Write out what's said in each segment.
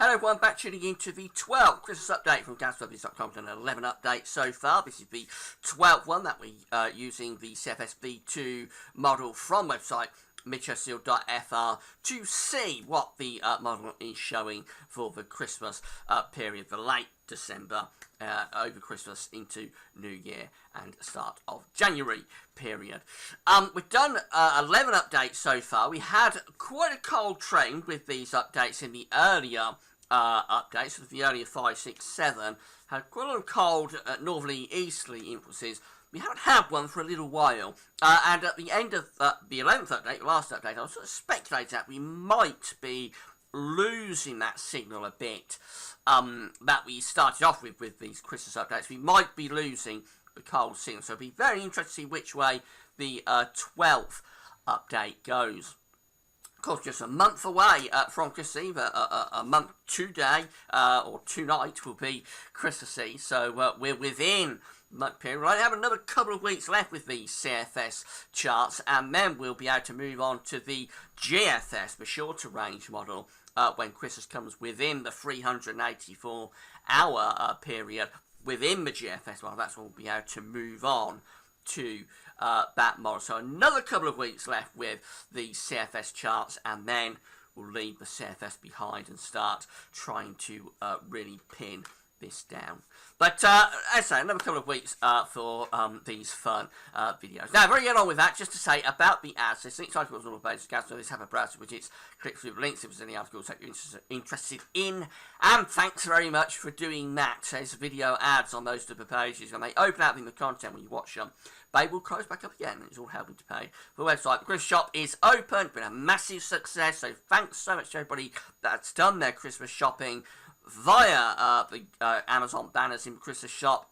Hello everyone, back tuning into the 12th Christmas update from GasWebs.com. An 11 update so far. This is the 12th one that we're using the CFS V2 model from website mitchellseal.fr to see what the model is showing for the Christmas period, the late December over Christmas into New Year and start of January period. We've done 11 updates so far. We had quite a cold trend with these updates in the earlier updates, of the earlier 5, 6, 7, had quite a lot of cold northerly easterly influences. We haven't had one for a little while, and at the end of the 11th update, the last update, I was sort of speculating that we might be losing that signal a bit that we started off with these Christmas updates. We might be losing the cold signal, so it'll be very interesting to see which way the 12th update goes. Of course, just a month away from Christmas Eve, a month today, or tonight will be Christmas Eve, so we're within month period. We'll only have another couple of weeks left with the CFS charts, and then we'll be able to move on to the GFS, the shorter range model, when Christmas comes within the 384 hour period within the GFS model. That's when we'll be able to move on to that model. So another couple of weeks left with the CFS charts, and then we'll leave the CFS behind and start trying to really pin this down. But as I say, another couple of weeks for these fun videos. Now, before we get on with that, just to say about the ads. This links articles all about gas, so have a browser widgets, click through the links if there's any articles that you're interested in. And thanks very much for doing that. There's video ads on most of the pages, and they open out in the content when you watch them. They will close back up again, and it's all helping to pay for the website. The Christmas shop is open, been a massive success, so thanks so much to everybody that's done their Christmas shopping via the Amazon banners in the Christmas shop.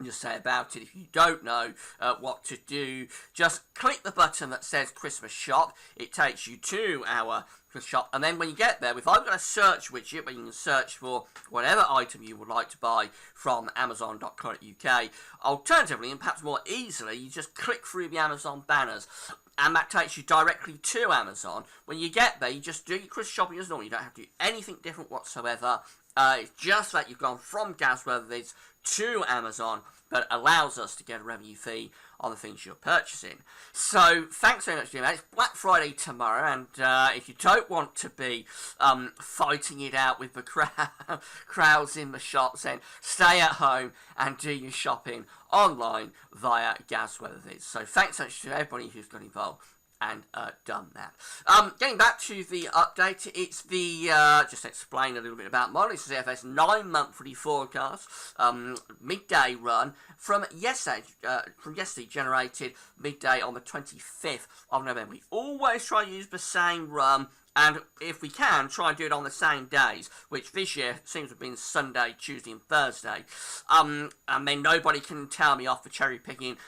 Just say about it, if you don't know what to do, just click the button that says Christmas shop. It takes you to our Christmas shop, and then when you get there, if I've got a search widget where you can search for whatever item you would like to buy from Amazon.co.uk, alternatively, and perhaps more easily, you just click through the Amazon banners, and that takes you directly to Amazon. When you get there, you just do your Christmas shopping as normal. You don't have to do anything different whatsoever. It's just that you've gone from GasWeatherVids to Amazon, but allows us to get a revenue fee on the things you're purchasing. So thanks very much for doing that. It's Black Friday tomorrow, and if you don't want to be fighting it out with the crowds in the shops, then stay at home and do your shopping online via GasWeatherVids. So thanks so much to everybody who's got involved and done that. Getting back to the update, it's the, just to explain a little bit about model, it's the CFS 9-monthly forecast, midday run from yesterday generated midday on the 25th of November. We always try to use the same run, and if we can, try and do it on the same days, which this year seems to have been Sunday, Tuesday and Thursday. And then nobody can tell me off for cherry picking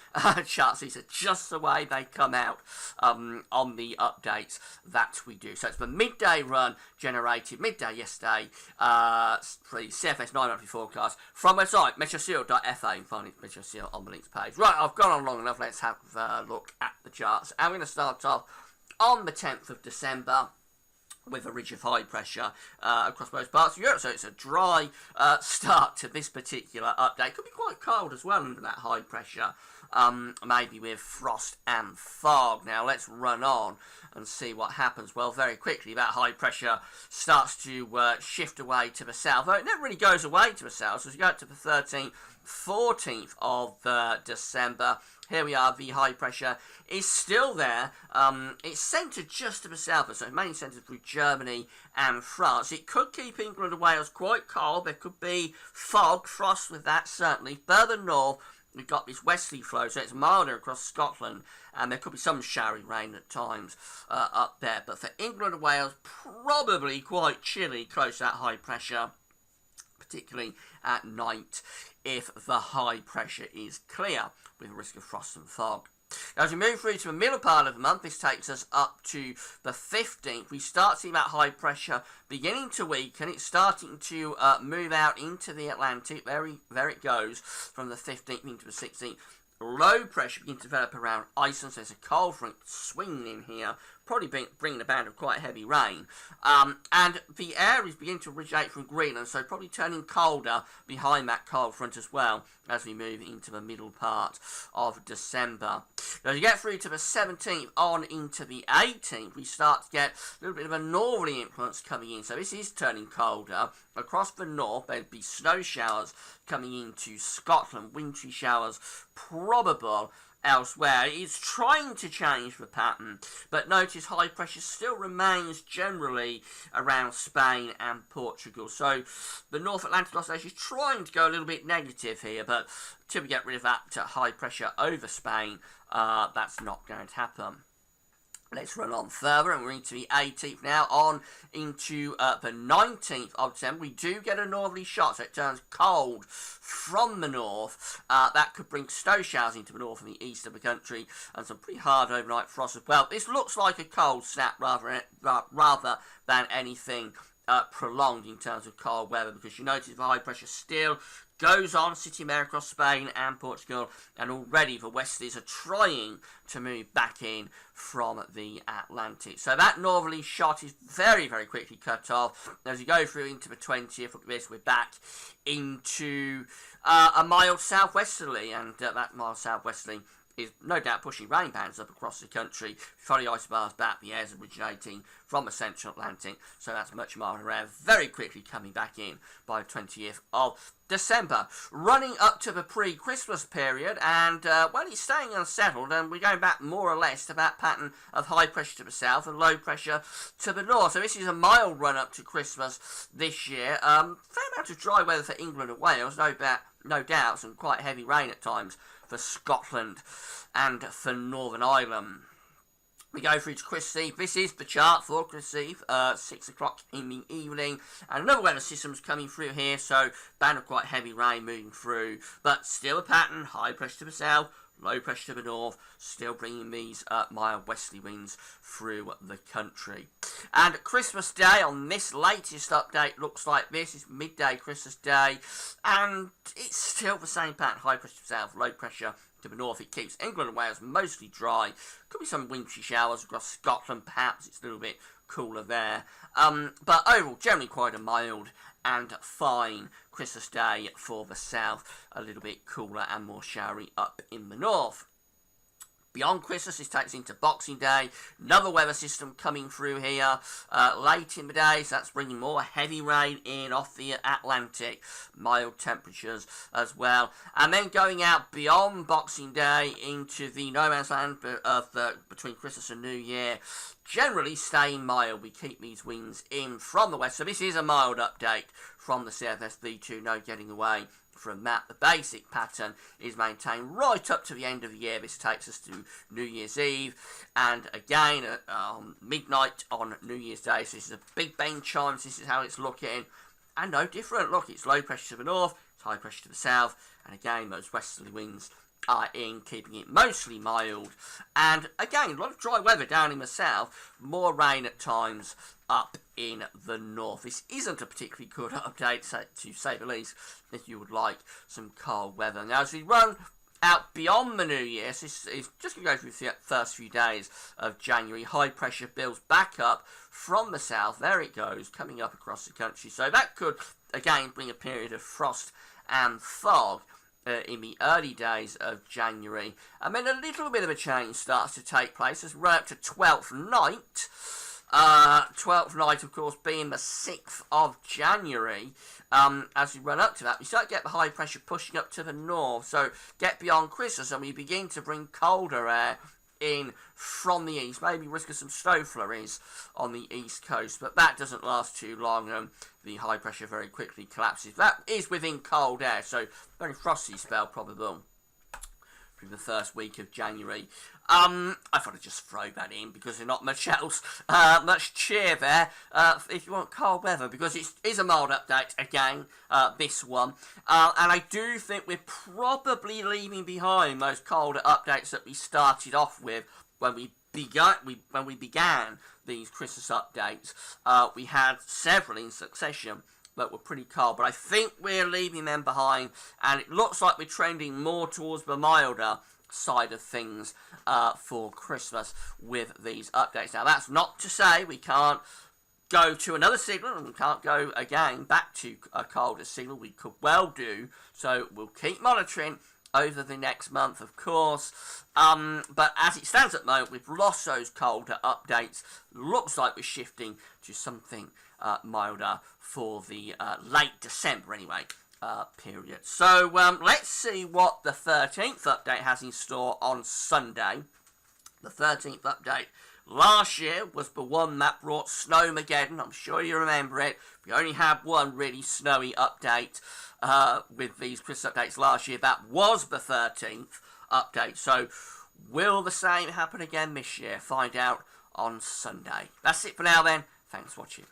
charts. These are just the way they come out on the updates that we do. So it's the midday run generated midday yesterday for the CFS 9-monthly forecast from website mitchellseal.fr. You can find it Mitchell Seal on the links page. Right, I've gone on long enough. Let's have a look at the charts. I'm going to start off on the 10th of December with a ridge of high pressure across most parts of Europe. So it's a dry start to this particular update. Could be quite cold as well under that high pressure, maybe with frost and fog. Now let's run on and see what happens. Well, very quickly that high pressure starts to shift away to the south. Though it never really goes away to the south. So as you go up to the 13th, 14th of December, here we are, the high pressure is still there. It's centred just to the south, so it's mainly centred through Germany and France. It could keep England and Wales quite cold. There could be fog, frost with that, certainly. Further north, we've got this westerly flow, so it's milder across Scotland, and there could be some showery rain at times up there. But for England and Wales, probably quite chilly close to that high pressure, particularly at night if the high pressure is clear with a risk of frost and fog. Now, as we move through to the middle part of the month, this takes us up to the 15th. We start seeing that high pressure beginning to weaken. It's starting to move out into the Atlantic. There it goes from the 15th into the 16th. Low pressure begins to develop around Iceland, so there's a cold front swinging in here, probably bringing about of quite heavy rain. And the air is beginning to originate from Greenland, so probably turning colder behind that cold front as well as we move into the middle part of December. Now, as you get through to the 17th on into the 18th, we start to get a little bit of a northerly influence coming in. So this is turning colder. Across the north, there'll be snow showers coming into Scotland, wintry showers probable elsewhere. It's trying to change the pattern, but notice high pressure still remains generally around Spain and Portugal. So the North Atlantic Oscillation is trying to go a little bit negative here, but until we get rid of that high pressure over Spain, that's not going to happen. Let's run on further, and we're into the 18th now, on into the 19th of December. We do get a northerly shot, so it turns cold from the north. That could bring snow showers into the north and the east of the country, and some pretty hard overnight frost as well. This looks like a cold snap rather than anything prolonged in terms of cold weather, because you notice the high pressure still goes on, sitting there across Spain and Portugal, and already the westerlies are trying to move back in from the Atlantic. So that northerly shot is very, very quickly cut off. As you go through into the 20th, look at this, we're back into a mild southwesterly, and that mild southwesterly is no doubt pushing rain bands up across the country. Follow the isobars back, the air's originating from the central Atlantic, so that's much milder air, very quickly coming back in by the 20th of December. Running up to the pre-Christmas period, and well, it's staying unsettled, and we're going back more or less to that pattern of high pressure to the south and low pressure to the north. So this is a mild run up to Christmas this year. Fair amount of dry weather for England and Wales, no doubt, some quite heavy rain at times for Scotland and for Northern Ireland. We go through to Christmas Eve. This is the chart for Christmas Eve, 6 o'clock in the evening. And another weather system's coming through here, so band of quite heavy rain moving through. But still a pattern, high pressure to the south, low pressure to the north, still bringing these mild westerly winds through the country. And Christmas Day on this latest update looks like this. It's midday Christmas Day, and it's still the same pattern, high pressure to the south, low pressure to the north. It keeps England and Wales mostly dry. Could be some wintry showers across Scotland, perhaps it's a little bit cooler there. But overall, generally quite a mild and fine Christmas Day for the south. A little bit cooler and more showery up in the north. Beyond Christmas, this takes into Boxing Day. Another weather system coming through here late in the day, so that's bringing more heavy rain in off the Atlantic. Mild temperatures as well. And then going out beyond Boxing Day into the no man's land of between Christmas and New Year. Generally staying mild. We keep these winds in from the west. So this is a mild update from the CFS-V2, no getting away from that. The basic pattern is maintained right up to the end of the year. This takes us to New Year's Eve, and again at midnight on New Year's Day. So this is a Big Ben chimes. This is how it's looking, and no different. Look, it's low pressure to the north, it's high pressure to the south, and again those westerly winds are in, keeping it mostly mild. And again, a lot of dry weather down in the south, more rain at times up in the north. This isn't a particularly good update, to say the least, if you would like some cold weather. Now, as we run out beyond the New Year, so this is just going to go through the first few days of January. High pressure builds back up from the south. There it goes, coming up across the country. So that could, again, bring a period of frost and fog in the early days of January. And then a little bit of a change starts to take place as we run up to 12th night. 12th night, of course, being the 6th of January. As we run up to that, we start to get the high pressure pushing up to the north. So get beyond Christmas and we begin to bring colder air in from the east, maybe risk of some snow flurries on the east coast, but that doesn't last too long, and the high pressure very quickly collapses. That is within cold air, so very frosty spell probable through the first week of January. I thought I'd just throw that in because there's not much else, much cheer there if you want cold weather, because it is a mild update again, this one. And I do think we're probably leaving behind those colder updates that we started off with when we began these Christmas updates. We had several in succession that were pretty cold, but I think we're leaving them behind, and it looks like we're trending more towards the milder side of things for Christmas with these updates. Now, that's not to say we can't go to another signal and we can't go again back to a colder signal. We could well do, so we'll keep monitoring over the next month, of course. But as it stands at the moment, we've lost those colder updates. Looks like we're shifting to something milder for the late December anyway period. So let's see what the 13th update has in store on Sunday. The 13th update last year was the one that brought Snowmageddon. I'm sure you remember it. We only had one really snowy update with these Christmas updates last year. That was the 13th update. So will the same happen again this year? Find out on Sunday. That's it for now then. Thanks for watching.